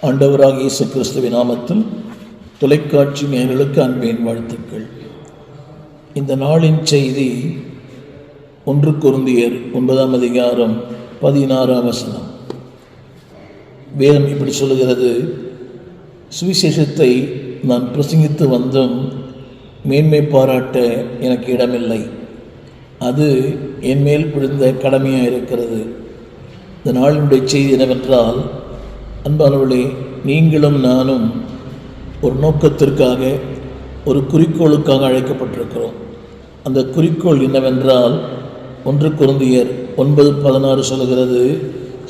ஆண்டவராக இயேசு கிறிஸ்துவின் நாமத்தில் தொலைக்காட்சி நேயர்களுக்கு அன்பின் வாழ்த்துக்கள். இந்த நாளின் செய்தி 1 கொரிந்தியர் 9ஆம் அதிகாரம் 16ஆம் வசனம். வேதம் இப்படி சொல்லுகிறது: சுவிசேஷத்தை நான் பிரசங்கித்து வந்தும் மேன்மை பாராட்ட எனக்கு இடமில்லை. அது என்மேல் விழுந்த கடமையாக இருக்கிறது. இந்த நாளினுடைய செய்தி என்னவென்றால், அன்பானவர்களே, நீங்களும் நானும் ஒரு நோக்கத்திற்காக, ஒரு குறிக்கோளுக்காக அழைக்கப்பட்டிருக்கிறோம். அந்த குறிக்கோள் என்னவென்றால், 1 கொரிந்தியர் 9:16 சொல்கிறது,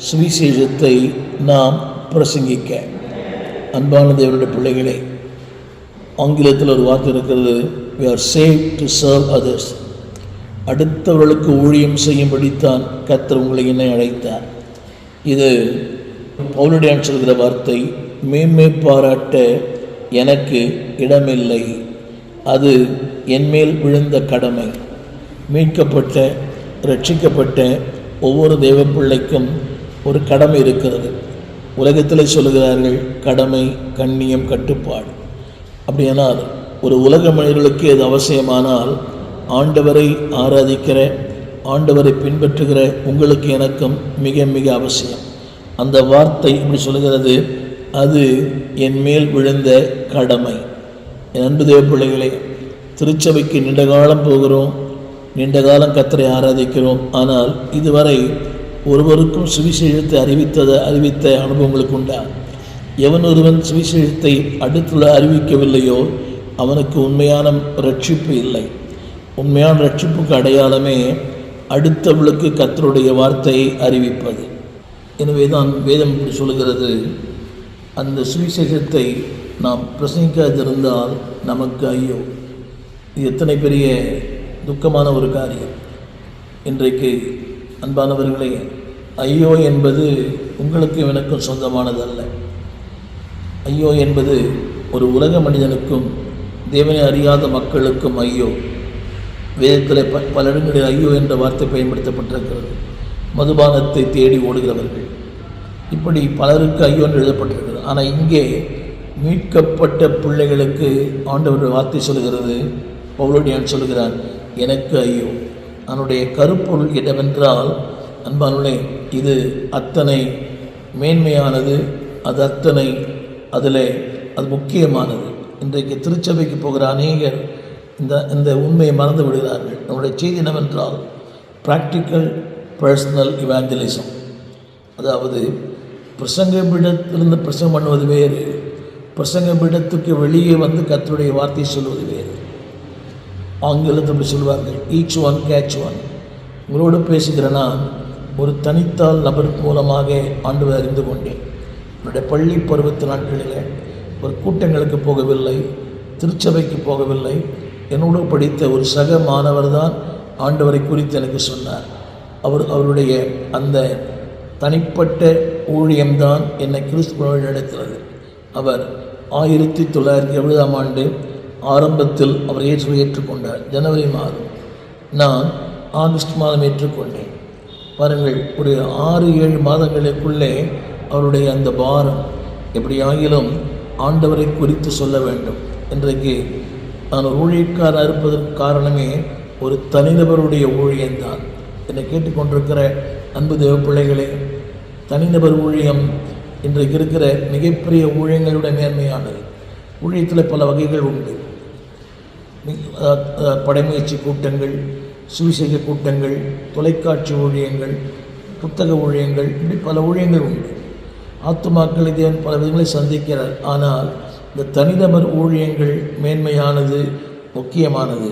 சுவிசேஷத்தை நாம் பிரசங்கிக்க. அன்பான தேவனுடைய பிள்ளைகளே, ஆங்கிலத்தில் ஒரு வார்த்தை இருக்கிறது, we are saved to serve others. அடுத்தவர்களுக்கு ஊழியம் செய்யும்படித்தான் கர்த்தர் உங்களை என்னை அழைத்தார். இது பவுலடியான் சொல்கிற வார்த்தை. மேன்மை பாராட்ட எனக்கு இடமில்லை, அது என்மேல் விழுந்த கடமை. மீட்கப்பட்ட ரட்சிக்கப்பட்ட ஒவ்வொரு தேவ பிள்ளைக்கும் ஒரு கடமை இருக்கிறது. உலகத்தில் சொல்லுகிறார்கள் கடமை, கண்ணியம், கட்டுப்பாடு. அப்படியானால் ஒரு உலக மனிதர்களுக்கு இது அவசியமானால், ஆண்டவரை ஆராதிக்கிற, ஆண்டவரை பின்பற்றுகிற உங்களுக்கு எனக்கும் மிக மிக அவசியம். அந்த வார்த்தை இப்படி சொல்லுகிறது, அது என் மேல் விழுந்த கடமை. என் அன்பு தேவ பிள்ளைகளே, திருச்சபைக்கு நீண்ட காலம் போகிறோம், நீண்ட காலம் கர்த்தரை ஆராதிக்கிறோம். ஆனால் இதுவரை ஒருவருக்கும் சுவிசேஷத்தை அறிவித்த அனுபவங்களுக்கு உண்டா? எவன் ஒருவன் சுவிசேஷத்தை அடுத்துள்ள அறிவிக்கவில்லையோ அவனுக்கு உண்மையான ரட்சிப்பு இல்லை. உண்மையான ரட்சிப்புக்கு அடையாளமே அடுத்தவளுக்கு கர்த்தருடைய வார்த்தையை அறிவிப்பது. எனவே தான் வேதம் இப்படி சொல்லுகிறது, அந்த சுவிசேஷத்தை நாம் பிரசங்கிக்காதிருந்தால் நமக்கு ஐயோ. இது எத்தனை பெரிய துக்கமான ஒரு காரியம். இன்றைக்கு அன்பானவர்களே, ஐயோ என்பது உங்களுக்கு எனக்கும் சொந்தமானதல்ல. ஐயோ என்பது ஒரு உலக மனிதனுக்கும் தேவனை அறியாத மக்களுக்கும் ஐயோ. வேதத்தில் பல இடங்களில் ஐயோ என்ற வார்த்தை பயன்படுத்தப்பட்டிருக்கிறது. மதுபானத்தை தேடி ஓடுகிறவர்கள், இப்படி பலருக்கு ஐயோ என்று எழுதப்பட்டிருக்கிறது. ஆனால் இங்கே மீட்கப்பட்ட பிள்ளைகளுக்கு ஆண்டவர் வார்த்தை சொல்கிறது, பவுலடியான் சொல்கிறான், எனக்கு ஐயோ. அதனுடைய கருப்பொருள் என்னவென்றால், அன்பானுள்ளே, இது அத்தனை மேன்மையானது, அது அத்தனை அது முக்கியமானது. இன்றைக்கு திருச்சபைக்கு போகிற அநேகர் இந்த உண்மையை மறந்து விடுகிறார்கள். நம்முடைய செய்தி என்னவென்றால், ப்ராக்டிக்கல் பர்சனல் இவாஞ்சலிசம். அதாவது பிரசங்க பீடத்திலிருந்து பிரசங்கம் பண்ணுவது வேறு, பிரசங்க பீடத்துக்கு வெளியே வந்து கர்த்தருடைய வார்த்தையை சொல்வது வேறு. ஆங்கிலத்தில் அப்படி சொல்வார்கள், ஈச் ஒன் கேட்ச் ஒன். உங்களோடு பேசுகிற நான் ஒரு தனித்தால் நபர் மூலமாக ஆண்டவரை அறிந்து கொண்டேன். என்னுடைய பள்ளி பருவத்து நாட்களில் ஒரு கூட்டங்களுக்கு போகவில்லை, திருச்சபைக்கு போகவில்லை. என்னோடு படித்த ஒரு சக மாணவர் தான் ஆண்டவரை குறித்து எனக்கு சொன்னார். அவருடைய அந்த தனிப்பட்ட ஊழியம்தான் என்னை கிறிஸ்துவை நடத்துகிறது. அவர் 1970ஆம் ஆண்டு ஆரம்பத்தில் அவர் இயேசுவை ஏற்றுக்கொண்டார். ஜனவரி மாதம், நான் ஆகஸ்ட் மாதம் ஏற்றுக்கொண்டேன். பாருங்கள், ஒரு 6-7 மாதங்களுக்குள்ளே அவருடைய அந்த பாரம். எப்படி ஆகிலும் ஆண்டவரை குறித்து சொல்ல வேண்டும். இன்றைக்கு நான் ஒரு ஊழியக்காரர் இருப்பதற்கு காரணமே ஒரு தனிநபருடைய ஊழியம்தான். என்னை கேட்டுக்கொண்டிருக்கிற அன்பு தேவ பிள்ளைகளே, தனிநபர் ஊழியம் இன்றைக்கு இருக்கிற மிகப்பெரிய ஊழியங்களுடைய மேன்மையானது. ஊழியத்தில் பல வகைகள் உண்டு. படைமுயற்சி கூட்டங்கள், சுவிசேஷ கூட்டங்கள், தொலைக்காட்சி ஊழியங்கள், புத்தக ஊழியங்கள், இப்படி பல ஊழியங்கள் உண்டு. ஆத்துமாக்களை தேவன் பல விதங்களை சந்திக்கிறார். ஆனால் இந்த தனிநபர் ஊழியங்கள் மேன்மையானது, முக்கியமானது.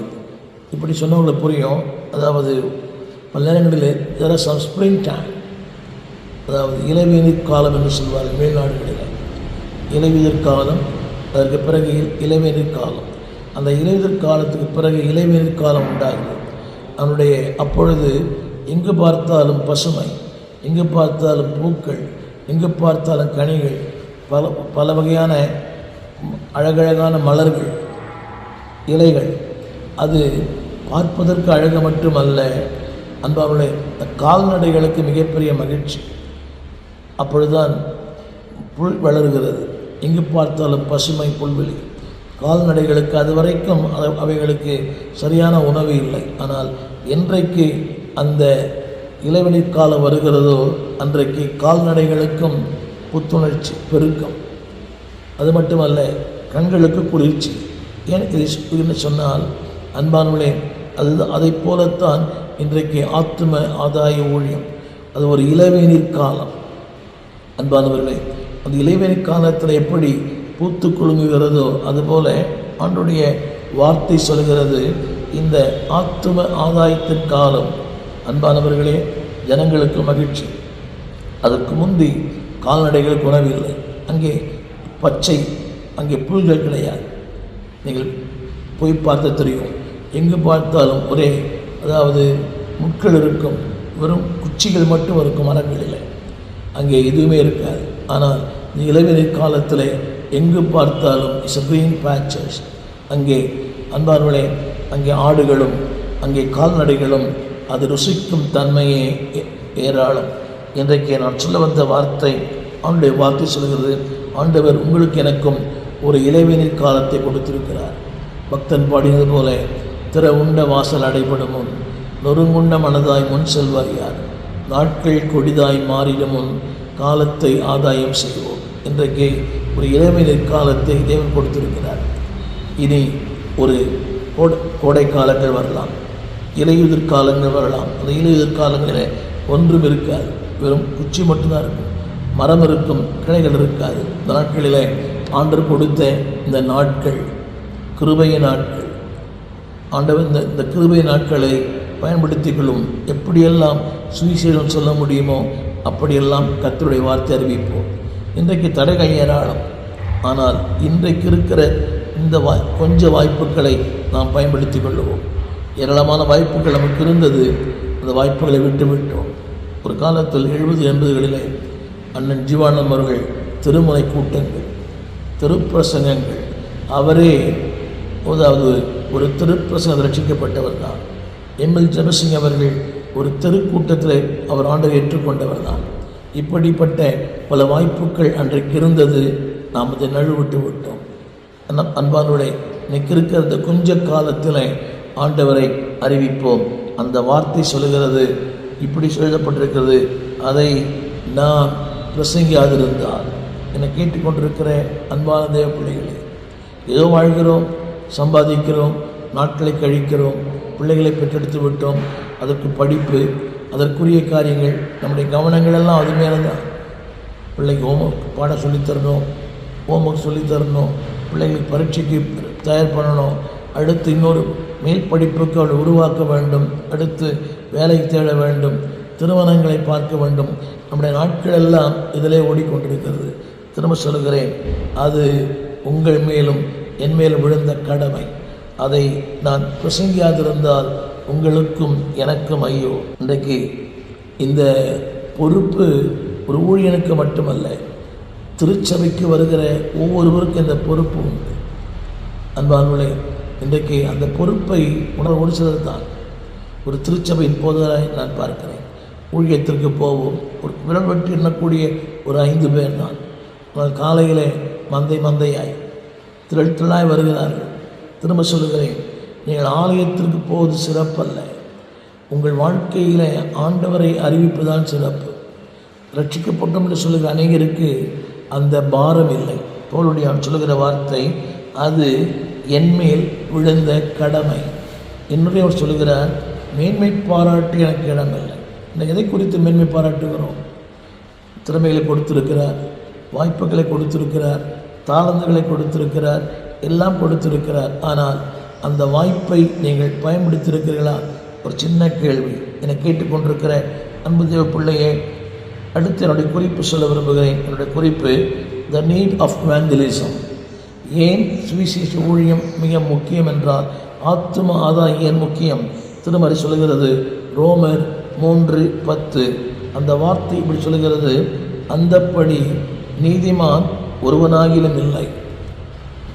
இப்படி சொன்னவங்களுக்கு புரியும். அதாவது பல நேரங்களில் there are some spring time, அதாவது இளவேநீர் காலம் என்று சொல்வார்கள் மேல்நாடுகளில். இளவேநீர் காலம், அதற்கு பிறகு இளவேநீர் காலம். அந்த இளவேநீர் காலத்துக்கு பிறகு இளவேநீர் காலம் உண்டாகுது. அவனுடைய அப்பொழுது எங்கு பார்த்தாலும் பசுமை, எங்கு பார்த்தாலும் பூக்கள், எங்கு பார்த்தாலும் கனிகள், பல வகையான அழகழகான மலர்கள், இலைகள். அது பார்ப்பதற்கு அழகு மட்டுமல்ல, அன்பாவுடைய கால்நடைகளுக்கு மிகப்பெரிய மகிழ்ச்சி. அப்பொழுதுதான் புல் வளர்கிறது, எங்கு பார்த்தாலும் பசுமை புல்வெளி. கால்நடைகளுக்கு அது வரைக்கும் அவைகளுக்கு சரியான உணவு இல்லை. ஆனால் என்றைக்கு அந்த இளவெளிர் காலம் வருகிறதோ அன்றைக்கு கால்நடைகளுக்கும் புத்துணர்ச்சி, பெருக்கம். அது மட்டுமல்ல, கண்களுக்கு குளிர்ச்சி. ஏன் இது சொன்னால் அன்பானவர்களே, அதை போலத்தான் இன்றைக்கு ஆத்தும ஆதாய ஊழியம். அது ஒரு இளவேநீர் காலம். அன்பானவர்களே, அந்த இளவேநீர் காலத்தில் எப்படி பூத்து குலுங்குகிறதோ அதுபோல ஆண்டுடைய வார்த்தை சொல்கிறது, இந்த ஆத்தும ஆதாயத்தின் காலம். அன்பானவர்களே, ஜனங்களுக்கு மகிழ்ச்சி. அதற்கு முந்தி கால்நடைகளுக்கு உணவில்லை, அங்கே பச்சை, அங்கே புல்கள் கிடையாது. நீங்கள் போய் பார்த்து தெரியும், எங்கு பார்த்தாலும் ஒரே, அதாவது முட்கள் இருக்கும், வெறும் குச்சிகள் மட்டும் இருக்கும், மரங்களில் அங்கே எதுவுமே இருக்காது. ஆனால் இந்த இளவேநீர் காலத்தில் எங்கு பார்த்தாலும் கிரீன் பேச்சஸ். அங்கே அன்பார்களே, அங்கே ஆடுகளும் அங்கே கால்நடைகளும் அது ருசிக்கும் தன்மையே ஏராளம். இன்றைக்கு நான் சொல்ல வந்த வார்த்தை, ஆண்டுடைய வார்த்தை சொல்கிறது, ஆண்டவர் உங்களுக்கு எனக்கும் ஒரு இளவேநீர் காலத்தை கொடுத்திருக்கிறார். பக்தன் பாடினது போல, திற உண்ட வாசல் அடைபடும் முன் நொறுங்குண்ட மனதாய் முன் செல்வார் யார், நாட்கள் கொடிதாய் மாறிடும் முன் காலத்தை ஆதாயம் செய்வோம். இன்றைக்கு ஒரு இளவேநீர் காலத்தை தேவன் கொடுத்திருக்கிறார். இனி ஒரு கோடை காலங்கள் வரலாம், இலையுதிர் காலங்கள் வரலாம். அந்த இலையுதிர் காலங்களில் ஒன்றும் இருக்காது, வெறும் குச்சி மட்டும்தான் இருக்கும், மரம் இருக்கும், கிளைகள் இருக்காது. இந்த நாட்களில் ஆண்டவர் கொடுத்த இந்த நாட்கள் கிருபைய நாட்கள். ஆண்டவர் இந்த கிருபை நாட்களை பயன்படுத்திக் கொள்ளும். எப்படியெல்லாம் சுவிசேஷம் சொல்ல முடியுமோ அப்படியெல்லாம் கர்த்தருடைய வார்த்தை அறிவிப்போம். இன்றைக்கு தடைகள் ஏராளம். ஆனால் இன்றைக்கு இருக்கிற இந்த கொஞ்ச வாய்ப்புகளை நாம் பயன்படுத்தி கொள்ளுவோம். ஏராளமான வாய்ப்புகள் நமக்கு இருந்தது, அந்த வாய்ப்புகளை விட்டுவிட்டோம். ஒரு காலத்தில் 70, 80களிலே அண்ணன் ஜீவானந்தம் அவர்கள் திருமுறை கூட்டங்கள், திருப்பிரசங்கங்கள், அவரே அதாவது ஒரு திருப்பிரசங்க ரட்சிக்கப்பட்டவர் தான். எம்எல் ஜெபசிங் அவர்கள் ஒரு தெருக்கூட்டத்தில் அவர் ஆண்டை ஏற்றுக்கொண்டவர் தான். இப்படிப்பட்ட பல வாய்ப்புகள் அன்றைக்கு இருந்தது, நாம் அதை நழுவிட்டு விட்டோம். அன்பானுடைய இன்னைக்கு இருக்கிற இந்த கொஞ்ச காலத்தில் ஆண்டவரை அறிவிப்போம். அந்த வார்த்தை சொல்லுகிறது, இப்படி எழுதப்பட்டிருக்கிறது, அதை நான் பிரசங்கியாதிருந்தால். என்னை கேட்டுக்கொண்டிருக்கிற அன்பான தேவ பிள்ளைகளே, ஏதோ வாழ்கிறோம், சம்பாதிக்கிறோம், நாட்களை கழிக்கிறோம், பிள்ளைகளை பெற்றெடுத்து விட்டோம், அதற்கு படிப்பு, அதற்குரிய காரியங்கள், நம்முடைய கவனங்கள் எல்லாம் அது மேலே தான். பிள்ளைக்கு ஹோம்ஒர்க் பாடம் சொல்லித்தரணும், ஹோம்ஒர்க் சொல்லித்தரணும், பிள்ளைகளுக்கு பரீட்சைக்கு தயார் பண்ணணும், அடுத்து இன்னொரு மேல் படிப்புக்கு அவளை உருவாக்க வேண்டும், அடுத்து வேலை தேட வேண்டும், திருமணங்களை பார்க்க வேண்டும். நம்முடைய நாட்கள் எல்லாம் இதிலே ஓடிக்கொண்டிருக்கிறது. திரும்ப சொல்கிறேன், அது உங்கள் மேலும் என் மேலும் விழுந்த கடமை. அதை நான் பிரசங்கியாதிருந்தால் உங்களுக்கும் எனக்கும் ஐயோ. இன்றைக்கு இந்த பொறுப்பு ஒரு ஊழியனுக்கு மட்டுமல்ல, திருச்சபைக்கு வருகிற ஒவ்வொருவருக்கும் இந்த பொறுப்பு உண்டு. அன்பானவர்களே, இன்றைக்கு அந்த பொறுப்பை ஒரு சிலர் தான். ஒரு திருச்சபையின் போதராய் நான் பார்க்கிறேன். ஊழியத்திற்கு போவோம், ஒரு விரல் வெட்டி எண்ணக்கூடிய ஒரு 5 பேர் தான். ஆனால் காலையில் மந்தையாய் திரளாய் வருகிறார்கள். திரும்ப சொல்லுகிறேன், நீங்கள் ஆலயத்திற்கு போவது சிறப்பல்ல, உங்கள் வாழ்க்கையில் ஆண்டவரை அறிவிப்பு தான் சிறப்பு. ரட்சிக்கப்பட்டோம் என்று சொல்லுகிற அநேகருக்கு அந்த பாரம் இல்லை. பவுலுடைய சொல்லுகிற வார்த்தை, அது என்மேல் விழுந்த கடமை. என்னுடைய அவர் சொல்லுகிறார், மேன்மை பாராட்டு எனக்கு இடமில்லை. இன்னைக்கு எதை குறித்து மேன்மை பாராட்டுகிறோம்? திறமைகளை கொடுத்திருக்கிறார், வாய்ப்புகளை கொடுத்திருக்கிறார், தாளந்துகளை கொடுத்திருக்கிறார், எல்லாம் கொடுத்திருக்கிறார். ஆனால் அந்த வாய்ப்பை நீங்கள் பயன்படுத்தியிருக்கிறீர்களா? ஒரு சின்ன கேள்வி. என்னை கேட்டுக்கொண்டிருக்கிற அன்பு தேவ பிள்ளையே, அடுத்து என்னுடைய குறிப்பு சொல்ல விரும்புகிறேன். என்னுடைய குறிப்பு, த நீட் ஆஃப் எவாஞ்சலிசம். ஏன் சுவிசேஷ ஊழியம் மிக முக்கியம் என்றால், ஆத்தும ஆதாயம் ஏன் முக்கியம்? திருமறை சொல்லுகிறது, ரோமர் 3:10. அந்த வார்த்தை இப்படி சொல்லுகிறது, அந்தப்படி நீதிமான் ஒருவனாகிலும் இல்லை.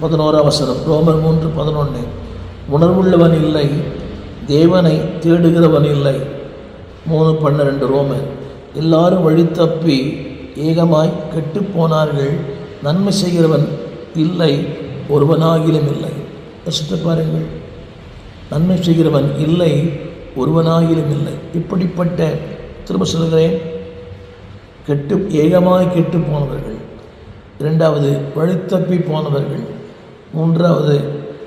11ஆம் வசனம், ரோமர் 3:11. உணர்வுள்ளவன் இல்லை, தேவனை தேடுகிறவன் இல்லை. 3:12 ரோமர். எல்லாரும் வழி தப்பி ஏகமாய் கெட்டுப்போனார்கள், நன்மை செய்கிறவன் இல்லை, ஒருவனாகிலும் இல்லை. யோசித்து பாருங்கள், நன்மை செய்கிறவன் இல்லை, ஒருவனாகிலும் இல்லை. இப்படிப்பட்ட, திரும்ப சொல்கிறேன், ஏகமாய் கெட்டு போனவர்கள், இரண்டாவது வழித்தப்பி போனவர்கள், மூன்றாவது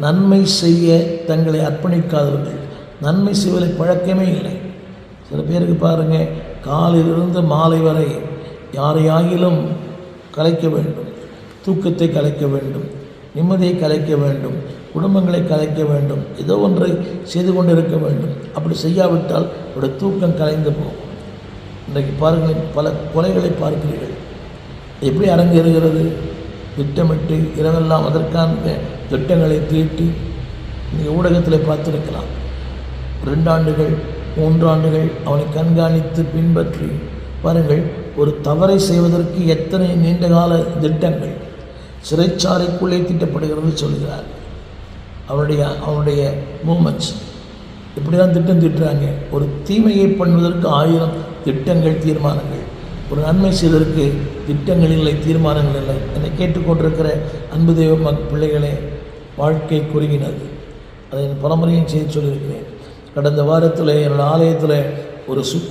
நன்மை செய்ய தங்களை அர்ப்பணிக்காதவர்கள். நன்மை செய்வதை பழக்கமே இல்லை. சில பேருக்கு பாருங்கள், காலையிலிருந்து மாலை வரை யாரையாகிலும் கலைக்க வேண்டும், தூக்கத்தை கலைக்க வேண்டும், நிம்மதியை கலைக்க வேண்டும், குடும்பங்களை கலைக்க வேண்டும், ஏதோ ஒன்றை செய்து கொண்டு இருக்க வேண்டும். அப்படி செய்யாவிட்டால் அவருடைய தூக்கம் கலைந்து போகும். இன்றைக்கு பாருங்கள், பல கொலைகளை பார்க்கிறீர்கள். எப்படி அரங்கேறுகிறது? திட்டமிட்டு இரவெல்லாம் அதற்கான திட்டங்களை தீட்டி நீங்கள் ஊடகத்தில் பார்த்துருக்கலாம். 2 ஆண்டுகள் 3 ஆண்டுகள் அவனை கண்காணித்து பின்பற்றி பாருங்கள், ஒரு தவறை செய்வதற்கு எத்தனை நீண்டகால திட்டங்கள் சிறைச்சாலைக்குள்ளே தீட்டப்படுகிறது சொல்கிறார். அவனுடைய மூமெண்ட்ஸ் இப்படி தான் திட்டம் தீட்டுறாங்க. ஒரு தீமையை பண்ணுவதற்கு 1000 திட்டங்கள், தீர்மானங்கள். ஒரு நன்மை செய்வதற்கு திட்டங்கள் இல்லை, தீர்மானங்கள் இல்லை. என்னை கேட்டுக்கொண்டிருக்கிற அன்பு தெய்வ பிள்ளைகளே, வாழ்க்கை குறுகினது. அதை என் பலமுறையும் செய்து சொல்லியிருக்கிறேன். கடந்த வாரத்தில் என்னோடய ஆலயத்தில்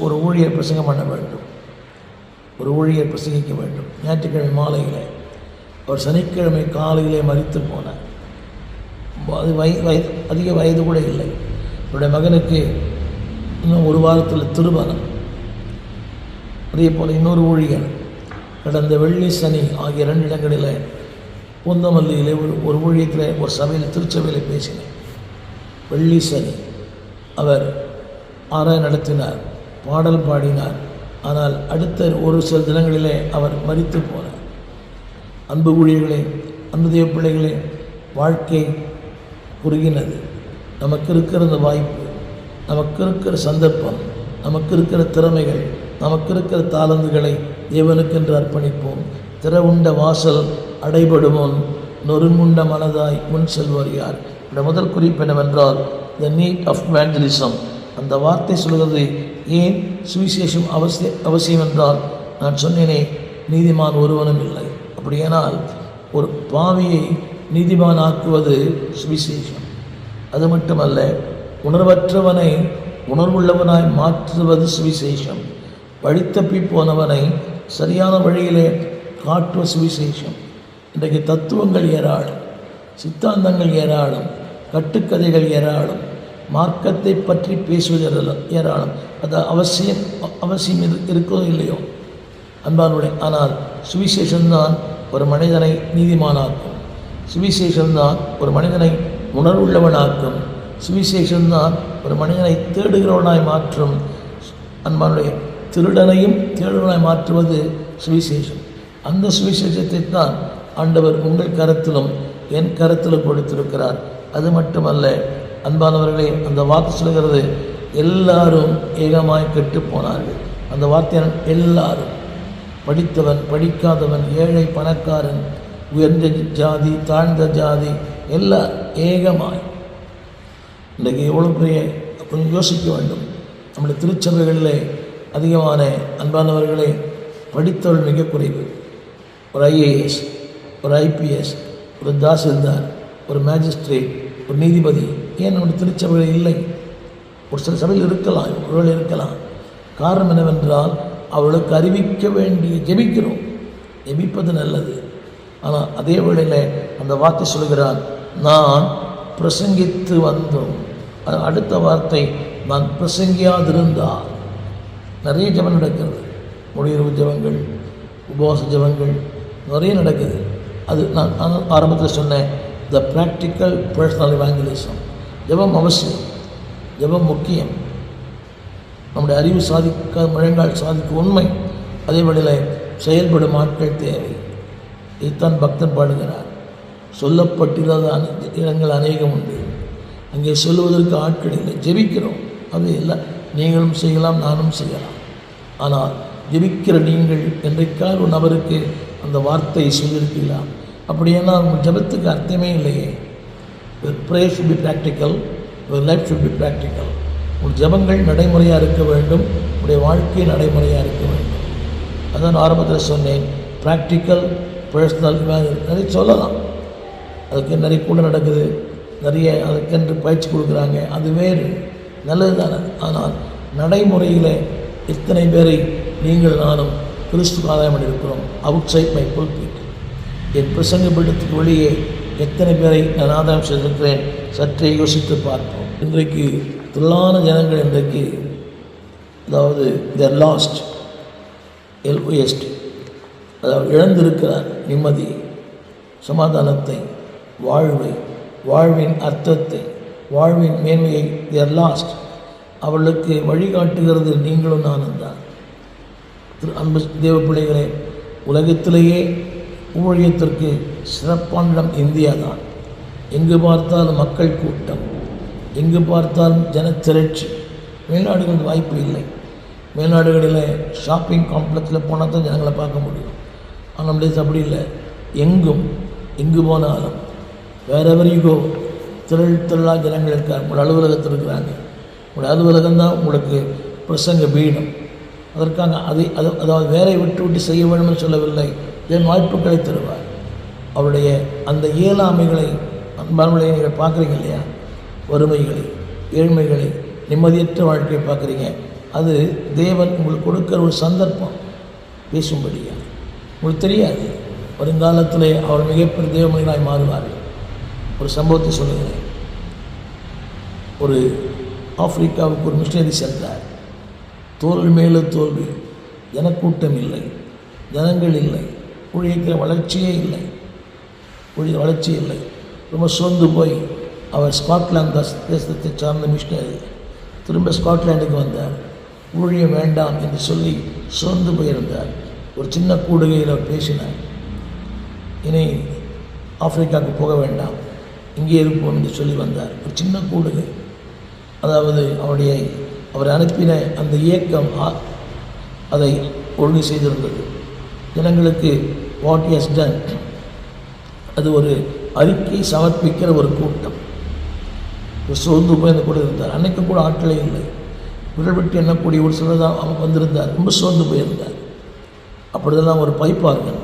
ஒரு ஊழியர் பிரசங்கம் பண்ண வேண்டும், ஒரு ஊழியர் பிரசங்கிக்க வேண்டும். ஞாயிற்றுக்கிழமை மாலையில், அவர் சனிக்கிழமை காலையிலே மரித்து போனார். அது அதிக வயது கூட இல்லை. என்னுடைய மகனுக்கு இன்னும் 1 வாரத்தில் திருமணம். அதே போல் இன்னொரு ஊழியர் கடந்த வெள்ளி சனி ஆகிய 2 இடங்களில் பூந்தமல்லியிலே ஒரு ஊழியத்தில் ஒரு சபையில், திருச்சபையில் பேசினேன். வெள்ளி சனி அவர் ஆராய் நடத்தினார், பாடல் பாடினார். ஆனால் அடுத்த ஒரு சில தினங்களிலே அவர் மரித்து போனார். அன்பு ஊழியர்களே, அன்பு தெய்வ பிள்ளைகளே, வாழ்க்கை குறுகினது. நமக்கு இருக்கிற இந்த வாய்ப்பு, நமக்கு இருக்கிற சந்தர்ப்பம், நமக்கு இருக்கிற திறமைகள், நமக்கு இருக்கிற தாளந்துகளை தேவனுக்கென்று அர்ப்பணிப்போம். திறவுண்ட வாசல் அடைபடுமோன் நொறுங்குண்ட மனதாய் முன் செல்வர் யார்? இந்த முதல் குறிப்பு என்னவென்றால், த நீட் ஆஃப் எவாஞ்சலிசம். அந்த வார்த்தை சொல்கிறது. ஏன் சுவிசேஷம் அவசியம் என்றால், நான் சொன்னேனே, நீதிமான் ஒருவனும் இல்லை. அப்படியானால் ஒரு பாவியை நீதிமான் ஆக்குவது சுவிசேஷம். அது மட்டுமல்ல, உணர்வற்றவனை உணர்வுள்ளவனாய் மாற்றுவது சுவிசேஷம். வழித்தப்பி போனவனை சரியான வழியிலே காட்டுவ சுவிசேஷம். இன்றைக்கு தத்துவங்கள் ஏராளம், சித்தாந்தங்கள் ஏராளம், கட்டுக்கதைகள் ஏராளம், மார்க்கத்தை பற்றி பேசுவது ஏராளம். அது அவசியம் இருக்கோ இல்லையோ அன்பானுடைய. ஆனால் சுவிசேஷம்தான் ஒரு மனிதனை நீதிமானாக்கும். சுவிசேஷம்தான் ஒரு மனிதனை உணர்வுள்ளவனாக்கும். சுவிசேஷம்தான் ஒரு மனிதனை தேடுகிறவனாய் மாற்றும். அன்பானுடைய, திருடனையும் தேடுவனாய் மாற்றுவது சுவிசேஷம். அந்த சுவிசேஷத்தை தான் ஆண்டவர் உங்கள் கரத்திலும் என் கரத்திலும் கொடுத்திருக்கிறார். அது மட்டுமல்ல அன்பானவர்களே, அந்த வார்த்தை சொல்கிறது, எல்லாரும் ஏகமாய் கெட்டு போனார்கள். அந்த வார்த்தையான எல்லாரும், படித்தவன் படிக்காதவன், ஏழை பணக்காரன், உயர்ந்த ஜாதி தாழ்ந்த ஜாதி, எல்லாம் ஏகமாய். இன்றைக்கு எவ்வளோ பெரிய, கொஞ்சம் யோசிக்க வேண்டும். நம்முடைய திருச்சபைகளிலே அதிகமான அன்பானவர்களே படித்தவர்கள் மிக குறைவு. ஒரு IAS, ஒரு IPS, ஒரு தாசில்தார், ஒரு மேஜிஸ்ட்ரேட், ஒரு நீதிபதி ஏன் நம்முடைய திருச்சபையில் இல்லை? ஒரு சில சபையில் இருக்கலாம், ஒருவேளை இருக்கலாம். காரணம் என்னவென்றால், அவளுக்கு அறிவிக்க வேண்டிய ஜெபிப்பது நல்லது. ஆனால் அதே வேளையில் அந்த வார்த்தை சொல்கிறான், நான் பிரசங்கித்து வந்தோம். அடுத்த வார்த்தை, நான் பிரசங்கியாதிருந்தால். நிறைய ஜெபம் நடக்கிறது, முடிவு ஜெபங்கள், உபவாச ஜெபங்கள் நிறைய நடக்குது. அது நான் ஆரம்பத்தில் சொன்னேன், த ப்ராக்டிக்கல் பர்சனல் எவாஞ்சலிசம். ஜெபம் அவசியம், ஜெபம் முக்கியம். நம்முடைய அறிவு சாதிக்க, முழங்கால் சாதிக்க உண்மை. அதே வேளையில் செயல்படும் ஆட்கள் தேவை. இதைத்தான் பக்தன் பாடுகிறார். சொல்லப்பட்டிருந்த இடங்கள் அநேகம் உண்டு, அங்கே சொல்லுவதற்கு ஆட்கள் இல்லை. ஜெபிக்கிறோம், அது எல்லாம் நீங்களும் செய்யலாம், நானும் செய்யலாம். ஆனால் ஜெபிக்கிற நீங்கள் என்றைக்கால் ஒரு நபருக்கு அந்த வார்த்தையை சொல்லியிருக்கலாம். அப்படின்னா உங்கள் ஜெபத்துக்கு அர்த்தமே இல்லையே. Prayer should be practical, life should be practical. உங்கள் ஜெபங்கள் நடைமுறையாக இருக்க வேண்டும், உங்களுடைய வாழ்க்கை நடைமுறையாக இருக்க வேண்டும். அதான் ஆரம்பத்தில் சொன்னேன், ப்ராக்டிக்கல், பர்சனல், நிறைய சொல்லலாம். அதுக்கு நிறைய கூட நடக்குது, நிறைய அதுக்கென்று பயிற்சி கொடுக்குறாங்க, அது வேறு, நல்லது தானே. ஆனால் நடைமுறையில் எத்தனை பேரை நீங்கள் நானும் கிறிஸ்து ஆதாயம் பண்ணியிருக்கிறோம்? அவுட் சைட் மை புல்பிட், என் பிரசங்க பீடத்துக்கு வெளியே எத்தனை பேரை நான் ஆதாயம் செய்திருக்கிறேன்? சற்றே யோசித்து பார்ப்போம். இன்றைக்கு திரளான ஜனங்கள் இன்றைக்கு, அதாவது தேர் லாஸ்ட், LOST, அதாவது இழந்திருக்கிறார் நிம்மதியை, சமாதானத்தை, வாழ்வை, வாழ்வின் அர்த்தத்தை, வாழ்வின் மேன்மையை. தேர் லாஸ்ட். அவர்களுக்கு வழிகாட்டுகிறது நீங்களும் நானும் தான். அன்பு தேவ பிள்ளைகளே, உலகத்திலேயே ஊழியத்திற்கு சிறப்பான இடம் இந்தியா தான். எங்கு பார்த்தாலும் மக்கள் கூட்டம், எங்கு பார்த்தாலும் ஜனத்திரட்சி. மேல்நாடுகளில் வாய்ப்பு இல்லை. மேல்நாடுகளில் ஷாப்பிங் காம்ப்ளெக்ஸில் போனால் தான் ஜனங்களை பார்க்க முடியும். ஆனால் நம்மளே அப்படி இல்லை. எங்கு போனாலும் வேறெவர் யூகோ திரளாக ஜனங்கள் இருக்காங்க. உங்களோட அலுவலகத்தில் இருக்கிறாங்க. உங்களோட அலுவலகம் தான் உங்களுக்கு பிரசங்க பீடம். அதற்காக அதாவது வேலை விட்டு செய்ய வேண்டும்னு சொல்லவில்லை. என் வாய்ப்புகளை தருவார். அவருடைய அந்த இயலாமைகளை, அன்பானவர்களை நீங்கள் பார்க்குறீங்க இல்லையா? வறுமைகளை, ஏழ்மைகளை, நிம்மதியற்ற வாழ்க்கையை பார்க்குறீங்க. அது தேவன் உங்களுக்கு கொடுக்குற ஒரு சந்தர்ப்பம் பேசும்படியா. உங்களுக்கு தெரியாது, வருங்காலத்தில் அவர் மிகப்பெரிய தேவமணிகளாய் மாறுவார்கள். ஒரு சம்பவத்தை சொல்லுகிறேன். ஒரு ஆப்பிரிக்காவுக்கு ஒரு மிஷனரி சென்றார். தோல்வி மேலே தோல்வி, ஜனக்கூட்டம் இல்லை, ஜனங்கள் இல்லை, ஊழியக்கிற வளர்ச்சியே இல்லை, வளர்ச்சி இல்லை. ரொம்ப சோர்ந்து போய் அவர் ஸ்காட்லாந்து தேசத்தை சார்ந்த மிஷனரி திரும்ப ஸ்காட்லாண்டுக்கு வந்தார். ஊழியம் வேண்டாம் என்று சொல்லி சோர்ந்து போயிருந்தார். ஒரு சின்ன கூடுகையில் அவர் பேசினார். இனி ஆப்பிரிக்காவுக்கு போக வேண்டாம், இங்கே இருப்போம் என்று சொல்லி வந்தார். ஒரு சின்ன கூடுகை. அதாவது அவர் அனுப்பின அந்த இயக்கம் அதை ஒழுங்கு செய்திருந்தது. ஜனங்களுக்கு வாட் ஹி ஹஸ் டன், அது ஒரு அறிக்கை சமர்ப்பிக்கிற ஒரு கூட்டம். சோர்ந்து போய் அந்த கூட இருந்தார். அன்னைக்கு கூட ஆட்களே இல்லை. விரல் விட்டு எண்ணக்கூடிய ஒரு சிலர் தான் அவங்க வந்திருந்தார். ரொம்ப சோர்ந்து போயிருந்தார். அப்படிதான் ஒரு பைப்பார்கள்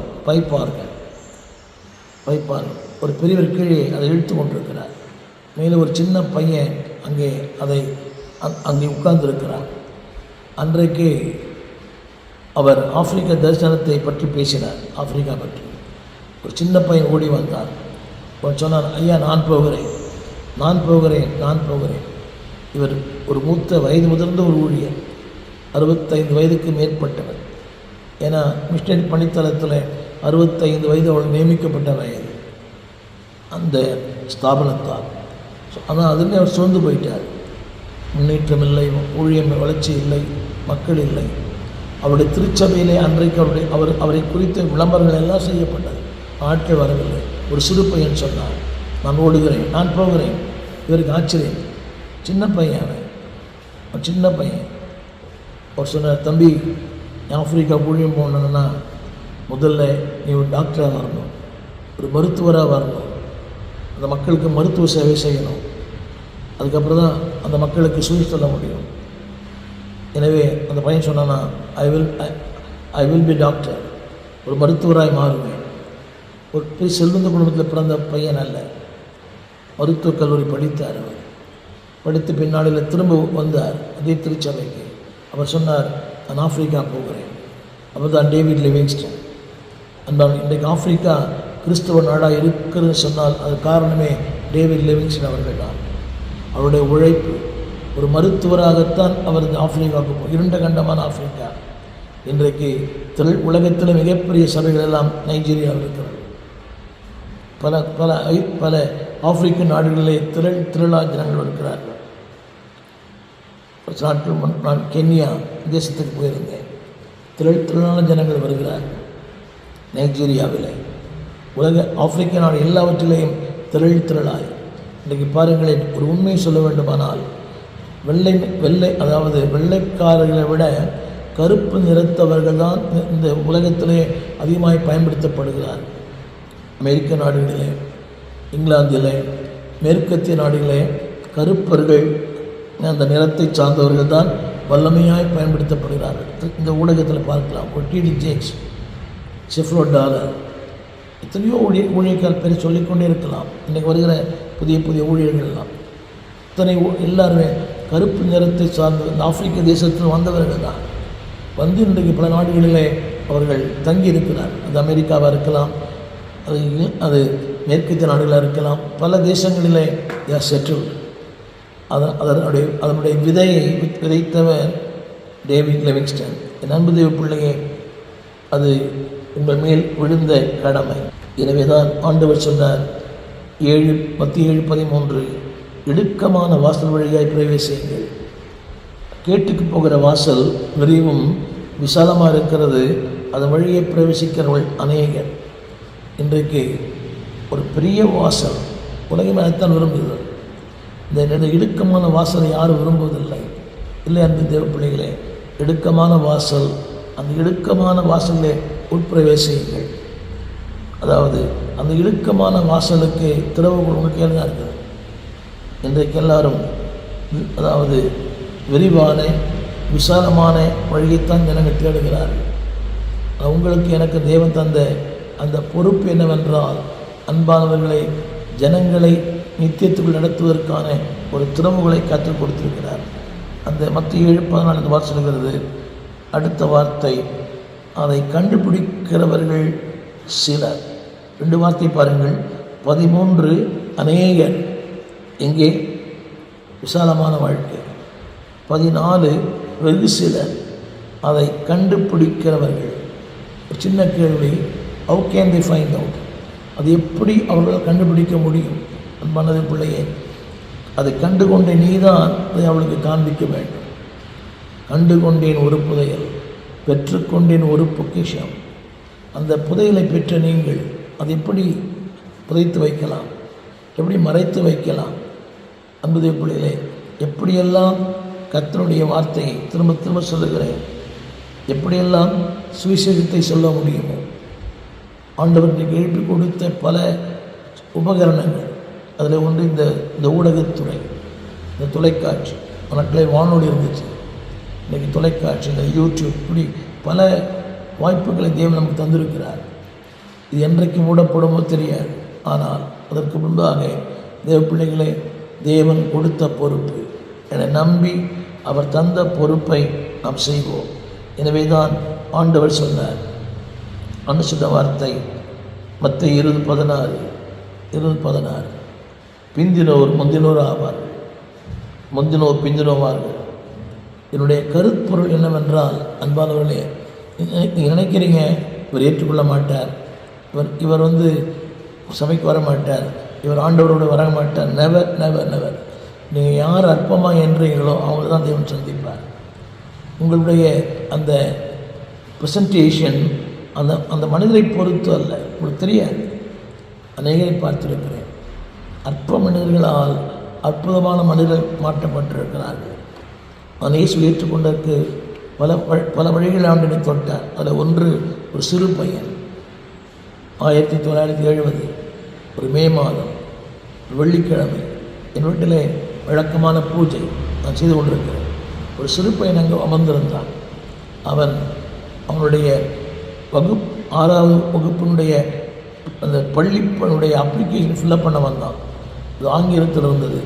ஒரு பெரியவர் கீழே அதை இழுத்து கொண்டிருக்கிறார். மேலும் ஒரு சின்ன பையன் அங்கே உட்கார்ந்திருக்கிறார். அன்றைக்கு அவர் ஆப்பிரிக்க தரிசனத்தை பற்றி பேசினார். ஆப்பிரிக்கா பற்றி ஒரு சின்ன பையன் ஓடி வந்தார். அவர் சொன்னார், ஐயா நான் போகிறேன். இவர் ஒரு மூத்த வயது முதிர்ந்த ஒரு ஊழியர், 65 வயதுக்கு மேற்பட்டவர். ஏன்னா மிஷனரி பணித்தளத்தில் 65 வயது அவள் நியமிக்கப்பட்ட வயது அந்த ஸ்தாபனத்தால். ஆனால் அதில் அவர் சோர்ந்து போயிட்டார். முன்னேற்றம் இல்லை, ஊழியம் வளர்ச்சி இல்லை, மக்கள் இல்லை. அவருடைய திருச்சபையிலே அன்றைக்கு அவரை குறித்த விளம்பரங்கள் எல்லாம் செய்யப்பட்டது. ஆட்கள் வரவில்லை. ஒரு சிறு பையன் சொன்னார், நான் போகிறேன். இவருக்கு ஆச்சரியம். சின்ன பையன் அவர் சொன்னார், தம்பி ஆப்பிரிக்கா ஊழியம் போகணுன்னா முதல்ல நீ ஒரு டாக்டராக வரணும், ஒரு மருத்துவராக வரணும், அந்த மக்களுக்கு மருத்துவ சேவை செய்யணும். அதுக்கப்புறம் தான் அந்த மக்களுக்கு சுழி சொல்ல முடியும். எனவே அந்த பையன் சொன்னான்னா, ஐ வில் பி டாக்டர், ஒரு மருத்துவராய் மாறுவேன். ஒரு பெரிய செல்வந்த குடும்பத்தில் பிறந்த பையன் அல்ல, மருத்துவக் கல்லூரி படித்தார். அவர் படித்து பின்னாளில் திரும்ப வந்தார் அதே திருச்சபைக்கு. அவர் சொன்னார், நான் ஆப்பிரிக்கா போகிறேன். அப்போ தான் டேவிட் லிவிங்ஸ்டன். இன்றைக்கு ஆப்பிரிக்கா கிறிஸ்தவ நாடாக இருக்கிறதுன்னு சொன்னால் அது காரணமே டேவிட் லிவிங்ஸ்டன் அவர்கள் தான். அவருடைய உழைப்பு. ஒரு மருத்துவராகத்தான் அவர் ஆப்பிரிக்காவுக்கு இருண்ட கண்டமான ஆப்பிரிக்கா. இன்றைக்கு உலகத்தில் மிகப்பெரிய சபைகள் எல்லாம் நைஜீரியாவில் இருக்கிறது. பல பல பல ஆப்பிரிக்க நாடுகளிலே திரளா ஜனங்கள் இருக்கிறார்கள். நான் கென்யா தேசத்துக்கு போயிருந்தேன். திரளான ஜனங்கள் வருகிறார்கள். நைஜீரியாவில், உலக ஆப்பிரிக்க நாடு எல்லாவற்றிலேயும் திரளாய். இன்றைக்கு பாருங்களேன், ஒரு உண்மையை சொல்ல வேண்டுமானால் அதாவது வெள்ளைக்காரர்களை விட கருப்பு நிறத்தவர்கள் தான் இந்த உலகத்திலே அதிகமாக பயன்படுத்தப்படுகிறார். அமெரிக்க நாடுகளிலே, இங்கிலாந்திலே, மேற்கத்திய நாடுகளே கருப்பர்கள் அந்த நிறத்தை சார்ந்தவர்கள் தான் வல்லமையாய் பயன்படுத்தப்படுகிறார்கள். இந்த ஊடகத்தில் பார்க்கலாம். ஒரு டிடி ஜேக்ஸ், செஃப்லோ டாலர், எத்தனையோ ஊழியர்கள் பேர் சொல்லிக்கொண்டே இருக்கலாம். இன்றைக்கு வருகிற புதிய புதிய ஊழியர்கள்லாம் இத்தனை எல்லாருமே கருப்பு நிறத்தை சார்ந்த இந்த ஆப்பிரிக்க தேசத்தில் வந்தவர்கள் தான். வந்து இன்றைக்கு பல நாடுகளிலே அவர்கள் தங்கி இருக்கிறார். அது அமெரிக்காவாக இருக்கலாம், அது மேற்கத்திய நாடுகளாக இருக்கலாம். பல தேசங்களிலே செட்டில்டு. அதனுடைய விதையை விதைத்தவர் டேவிட் லிவிங்ஸ்டன். என் அன்பு தேவ பிள்ளையே, அது உங்கள் மேல் விழுந்த கடமை. எனவே தான் ஆண்டவர் சொன்னார், மத்திய 7:13, இடுக்கமான வாசல் வழியாய் பிரவேசியுங்கள். கேட்டுக்கு போகிற வாசல் விரிவும் விசாலமாக இருக்கிறது, அதன் வழியை பிரவேசிக்கிறவர்கள் அநேகர். இன்றைக்கு ஒரு பெரிய வாசல் உலகமே அதைத்தான் விரும்புகிறது. இந்த இடுக்கமான வாசலை யாரும் விரும்புவதில்லை. இல்லை அன்பு தேவ பிள்ளைகளே, இடுக்கமான வாசல், அந்த இடுக்கமான வாசலே உட்பிரவேசியுங்கள். அதாவது அந்த இடுக்கமான வாசலுக்கு திறவுகோல் உங்களுக்கு ஏழுங்க இருக்குது. இன்றைக்கு எல்லாரும் அதாவது விரிவான விசாலமான வழியைத்தான் ஜனங்கள் தேடுகிறார்கள். உங்களுக்கு எனக்கு தேவன் தந்த அந்த பொறுப்பு என்னவென்றால், அன்பானவர்களை ஜனங்களை நித்தியத்துக்குள் நடத்துவதற்கான ஒரு திறவுகளை கற்றுக் கொடுத்திருக்கிறார். அந்த மத்திய 7:14 வார்த்தை சொல்கிறது. அடுத்த வார்த்தை, அதை கண்டுபிடிக்கிறவர்கள் சிலர். 2 வார்த்தை பாருங்கள். 13 அநேகர், எங்கே விசாலமான வாழ்க்கை. 14 வெகு சிலர், அதை கண்டுபிடிக்கிறவர்கள். ஒரு சின்ன கேள்வி, how can the find out? அது எப்படி அவர்களால் கண்டுபிடிக்க முடியும்? அன்பானது பிள்ளையே, அதை கண்டுகொண்ட நீதான் அதை அவளுக்கு காண்பிக்க வேண்டும். கண்டுகொண்டேன் ஒரு புதையல், பெற்றுக்கொண்டேன் ஒரு பொக்கிஷம். அந்த புதையலை பெற்ற நீங்கள் அதை எப்படி புதைத்து வைக்கலாம், எப்படி மறைத்து வைக்கலாம்? அன்புதே பிள்ளைகளே, எப்படியெல்லாம் கர்த்தருடைய வார்த்தையை திரும்ப திரும்ப சொல்லுகிறேன், எப்படியெல்லாம் சுவிசேஷத்தை சொல்ல முடியுமோ, ஆண்டவருக்கு எழுப்பி கொடுத்த பல உபகரணங்கள், அதில் ஒன்று இந்த ஊடகத்துறை, இந்த தொலைக்காட்சி. நாட்களே வானொலி இருந்துச்சு, இன்றைக்கி தொலைக்காட்சி, இந்த யூடியூப், இப்படி பல வாய்ப்புகளை தேவன் நமக்கு தந்திருக்கிறார். இது என்றைக்கு மூடப்படுமோ தெரியாது. ஆனால் அதற்கு முன்பாக தேவ பிள்ளைகளே, தேவன் கொடுத்த பொறுப்பு, என்னை நம்பி அவர் தந்த பொறுப்பை நாம் செய்வோம். எனவே தான் ஆண்டவர் சொன்னார். சொன்ன வார்த்தை மத்திய 20:16, பிந்தினோர் முந்தினோர் ஆவார்கள், முந்தினோர் பிந்தினோவார்கள். என்னுடைய கருப்பொருள் என்னவென்றால், அன்பானவர்களே, நீங்கள் நினைக்கிறீங்க இவர் ஏற்றுக்கொள்ள மாட்டார், இவர் சபைக்கு வர மாட்டார், இவர் ஆண்டவரோடு வர மாட்டார். Never never never. நீங்கள் யார் அற்பமாக என்றீங்களோ அவங்கள தான் தேவன் சந்திப்பார். உங்களுடைய அந்த ப்ரெசன்டேஷன் அந்த மனிதரை பொறுத்து அல்ல. உங்களுக்கு தெரியாது, அநேகரை பார்த்திருக்கிறேன். அற்ப மனிதர்களால் அற்புதமான மனிதர்கள் மாற்றப்பட்டிருக்கிறார்கள். நான் இயேசு ஏற்றுக்கொண்டதற்கு பல வழிகள் ஆண்டினை தொட்டார். அதில் ஒன்று, ஒரு சிறு பையன் 1970 ஒரு மே மாதம் வெள்ளிக்கிழமை என் வீட்டிலே வழக்கமான பூஜை நான் செய்து கொண்டிருக்கிறேன். ஒரு சிறு பையன் அங்கே அமர்ந்திருந்தான். அவனுடைய 6வது வகுப்பினுடைய அந்த பள்ளிப்பனுடைய அப்ளிகேஷன் ஃபில்லப் பண்ண வந்தான். இது ஆங்கிலத்தில் இருந்தது.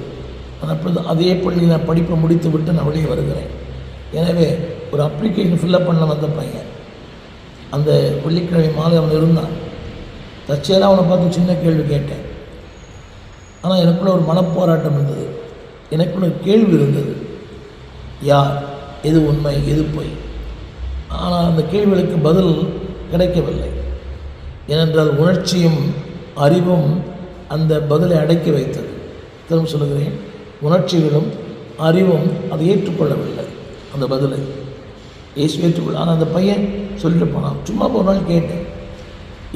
அப்பொழுது அதே பள்ளியில் நான் படிப்பை முடித்து விட்டு நான் வெளியே வருகிறேன். எனவே ஒரு அப்ளிகேஷன் ஃபில்லப் பண்ண வந்த பையன் அந்த வெள்ளிக்கிழமை மாலை அவன் இருந்தான். தற்செயலாக அவனை பார்த்து சின்ன கேள்வி கேட்டேன். ஆனால் எனக்குள்ள ஒரு மனப்போராட்டம் இருந்தது, எனக்குள்ள ஒரு கேள்வி இருந்தது, யார், எது உண்மை, எது பொய்? ஆனால் அந்த கேள்விகளுக்கு பதில் கிடைக்கவில்லை. ஏனென்றால் உணர்ச்சியும் அறிவும் அந்த பதிலை அடக்கி வைத்தது. திரும்ப சொல்லுகிறேன், உணர்ச்சிகளும் அறிவும் அதை ஏற்றுக்கொள்ளவில்லை. அந்த பதிலை இயேசு ஏற்றுக்கொள்ள. ஆனால் அந்த பையன் சொல்லிட்டு போனான். சும்மா ஒரு நாள் கேட்டேன்,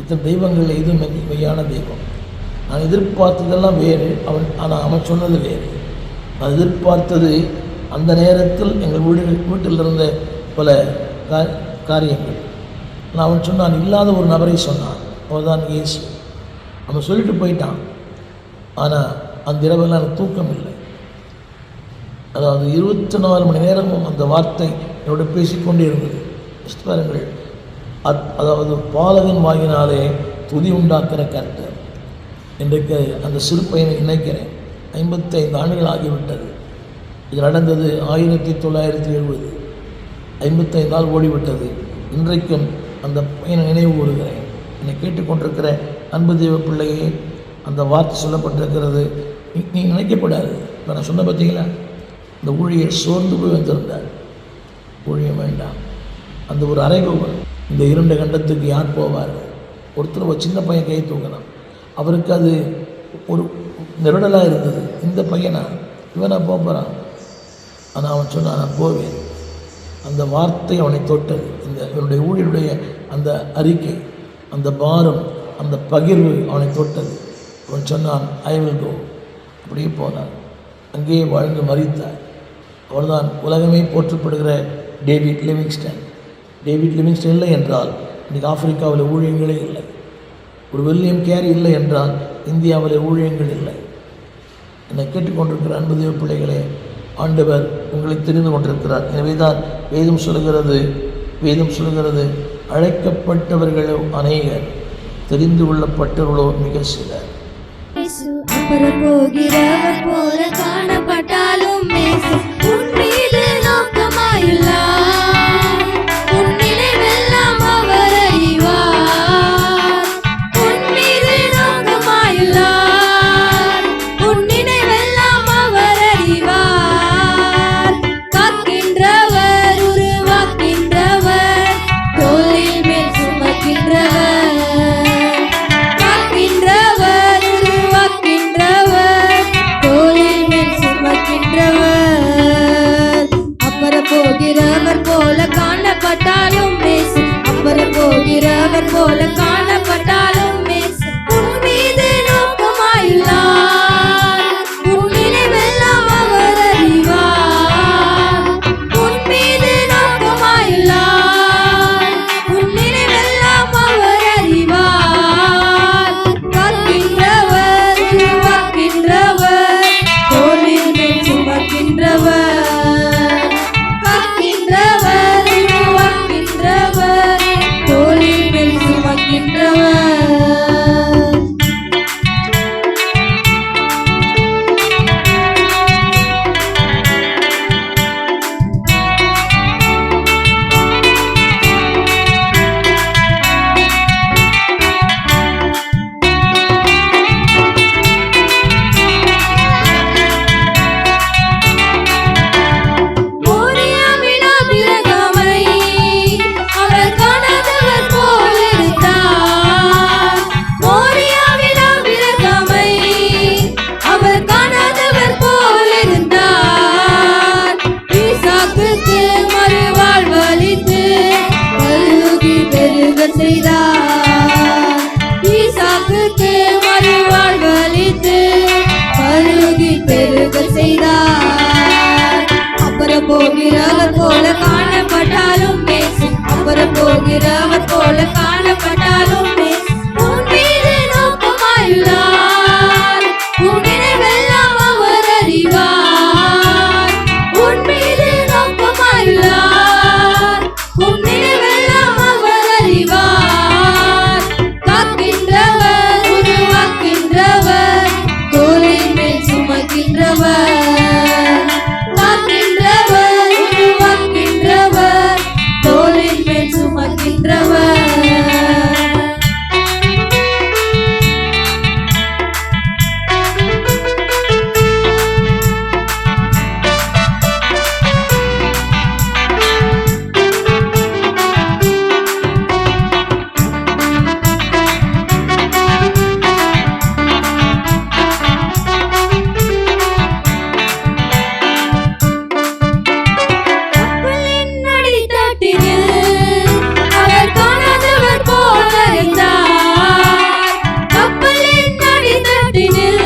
இத்தனை தெய்வங்களில் இது மெய்யான தெய்வம், நான் எதிர்பார்த்ததெல்லாம் வேறு, அவன் சொன்னது வேறு. நான் எதிர்பார்த்தது அந்த நேரத்தில் எங்கள் வீட்டில் இருந்த பல காரியங்கள். அவன் சொன்னான், இல்லாத ஒரு நபரை சொன்னான், அவர்தான் இயேசு. அவன் சொல்லிட்டு போயிட்டான். ஆனால் அந்த இரவெல்லாம் எனக்கு தூக்கம் இல்லை. அதாவது 24 மணி நேரமும் அந்த வார்த்தை என்னோட பேசிக்கொண்டே இருந்தது. பாருங்கள், அதாவது பாலகன் வாங்கினாலே துதி உண்டாக்குற கர்த்தர். இன்றைக்கு அந்த சிறு பையனை நினைக்கிறேன். 55 ஆண்டுகள் ஆகிவிட்டது. இது நடந்தது 1970. 55 நாள் ஓடிவிட்டது. இன்றைக்கும் அந்த பையனை நினைவு கூறுகிறேன். என்னை கேட்டுக்கொண்டிருக்கிற அன்பு தெய்வ பிள்ளையே, அந்த வார்த்தை சொல்லப்பட்டிருக்கிறது. நீ நினைக்கப்படாது. இப்போ நான் சொன்ன பார்த்தீங்களா, இந்த ஊழியர் சோர்ந்து போய் வந்திருந்தார். ஊழியம் வேண்டாம், அந்த ஒரு அறைகூவல். இந்த 2 கண்டத்துக்கு யார் போவார்? ஒருத்தர் ஒரு சின்ன பையன் கை தூங்கினான். அவருக்கு அது ஒரு நெருடலாக இருந்தது. இந்த பையனா இவனா போகிறான். ஆனால் அவன் சொன்னான், நான் போவேன். அந்த வார்த்தை அவனை தொட்டது. இவனுடைய ஊழியருடைய அந்த அறிக்கை, அந்த பாரம், அந்த பகிர்வு அவனை தொட்டது. அவன் சொன்னான், ஐ வில் கோ. அப்படியே போனான். அங்கேயே வாழ்ந்து மறித்தார். அவர்தான் உலகமே போற்றப்படுகிற டேவிட் லிவிங்ஸ்டன். டேவிட் லிவிங்ஸ்டன் இல்லை என்றால் இன்றைக்கு ஆப்பிரிக்காவில் ஊழியங்களே இல்லை. ஒரு வில்லியம் கேரி இல்லை என்றால் இந்தியாவில் ஊழியங்கள் இல்லை. என்னை கேட்டுக்கொண்டிருக்கிற அன்பு தெய்வ பிள்ளைகளே, ஆண்டவர் உங்களை தெரிந்து கொண்டிருக்கிறார். எனவே தான் வேதம் சொல்கிறது, அழைக்கப்பட்டவர்களோ அநேகர், தெரிந்து கொள்ளப்பட்டவர்களோ மிக சிலர். போகிறவர் போல காணப்பட்டாலும் உன் மீது நோக்கமாயுள்ளார். உன் நினைவெல்லாம் அவர் அறிவார். உன் மீது நோக்கமாயுள்ளார். உன் நினைவெல்லாம் அவர் அறிவார். காக்கின்றவர், உருவாக்கின்றவர், தோளில் மேல் சுமக்கின்றவர். காக்கின்றவர், உருவாக்கின்றவர், தோளில் மேல் சுமக்கின்றவர். அப்புறம் போகிறவர் போல காணப்பட்டாலும் மேசு. அப்புறம் போகிறவர் போல காணப்பட்டாலும் மேசு. உன் மீது நோக்கமாயுள்ளார். உன் நினைவெல்லாம் அவர் அறிவார். உன் மீது நோக்கமாயுள்ளார். உன் நினைவெல்லாம் அவர் அறிவார். காக்கின்றவர், உருவாக்கின்றவர், தோளில் மேல் சுமக்கின்றவர். காக்கின்றவர், உருவாக்கின்றவர், தோளில் மேல் சுமக்கின்றவர். மோரியாவின் ஆபிரகாமை அவர் காணாதவர் போல் இருந்தார். மோரியாவின் ஆபிரகாமை அவர் காணாதவர் போல் இருந்தார். ஈசாக்குக்கு மறுவாழ்வளித்து பல்லுகி பெருக செய்தார். ஈசாக்குக்கு மறுவாழ்வளித்து பல்லுகி பெருக செய்தார். அப்புறம் போகிறவர் போல காணப்பட்டாலும் பேசு. அப்புறம் போகிறவர் போல காணப்பட்டாலும் பேசு. உன் மீது நோக்கமாயுள்ளார். உன் நினைவெல்லாம் அவர் அறிவார். உன் மீது நோக்கமாயுள்ளார். உன் நினைவெல்லாம் அவர் அறிவார். காக்கின்றவர், உருவாக்கின்றவர், தோளின் மேல் சுமக்கின்றவர். காக்கின்றவர், உருவாக்கின்றவர், தோளின் மேல் சுமக்கின்றவர். கப்பலின் அடித்தட்டினில் அவர் காணாதவர் போல இருந்தார். கப்பலின் அடித்தட்டினில்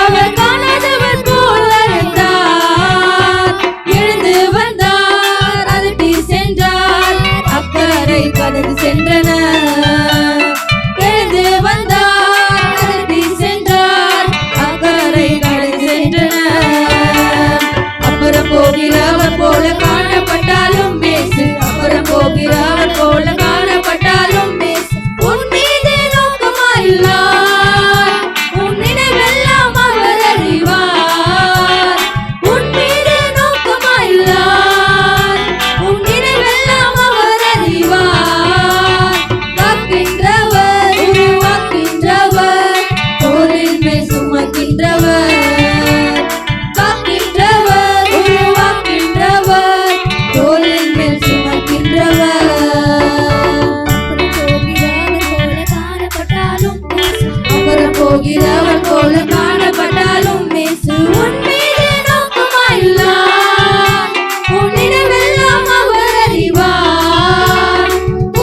அவர் காணாதவர் போல இருந்தார். எழுந்து வந்தார், அதட்டி சென்றார், அக்கறை கடந்து சென்றனர். எழுந்து வந்தார், அதட்டி சென்றார், அக்கறை கடந்து சென்றனர். போகிறவர் போல காணப்பட்டாலும் இயேசு உன் மீது நோக்கமாயுள்ளார். உன் நினைவெல்லாம் அவர் அறிவார்.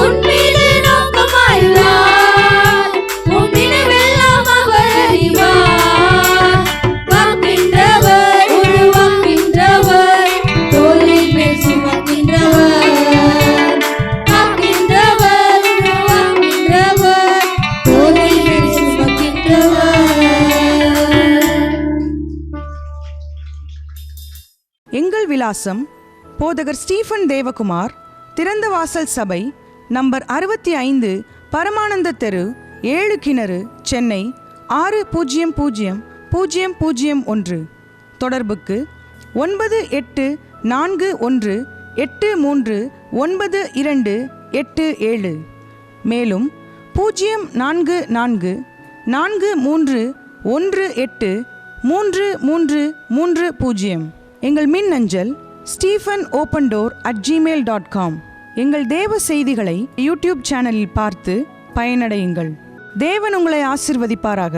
உன் மீது நோக்கமாயுள்ளார். உன் நினைவெல்லாம் அவர் அறிவார். வாக்கின்றவர், உருவாக்கின்றவர், தோளின் மேல் சுமக்கின்றவர். வாக்கின்றவர், உருவாக்கின்றவர், தோளின் மேல் சுமக்கின்றவர். எங்கள் விலாசம் போதகர் ஸ்டீஃபன் தேவகுமார், திறந்த வாசல் சபை, நம்பர் 65, பரமானந்த தெரு, 7 கிணறு, சென்னை 600001. தொடர்புக்கு 9841839287. மேலும் 04443183330. எங்கள் மின்னஞ்சல் stephenopendor@gmail.com. எங்கள் தேவ செய்திகளை யூடியூப் சேனலில் பார்த்து பயனடையுங்கள். தேவன் உங்களை ஆசிர்வதிப்பாராக.